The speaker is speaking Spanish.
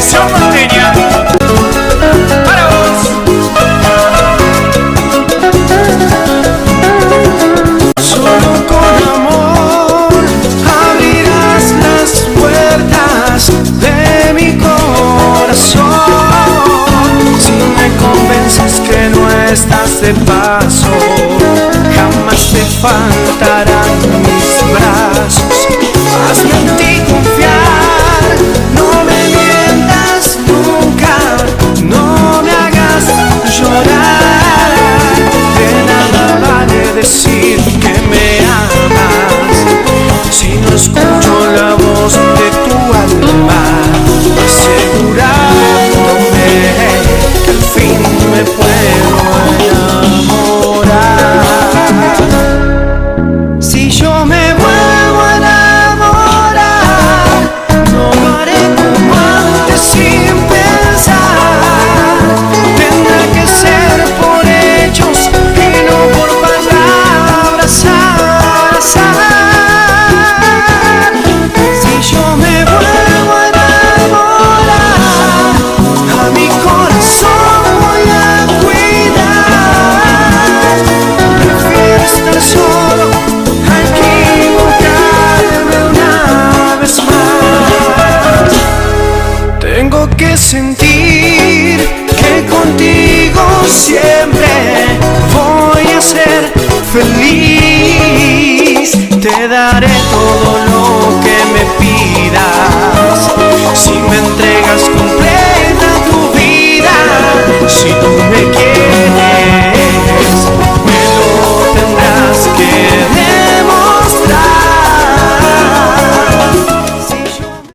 Generación norteña. Para vos. Solo con amor abrirás las puertas de mi corazón. Si me convences que no estás de paso, jamás te faltarán mis brazos. Hazme en ti confiar, no me mientas nunca, no me hagas llorar. De nada vale decir que me amas si no escucho la voz de tu alma, asegurándome que al fin me puedo enamorar. Si yo me vuelvo a enamorar, no lo haré como antes sin pensar. Tendrá que ser por hechos y no por palabras al azar. Si yo me vuelvo a enamorar, a mi corazón voy a cuidar. Prefiero estar solo a equivocarme una vez más. Tengo que sentir que contigo siempre voy a ser feliz. Te daré todo lo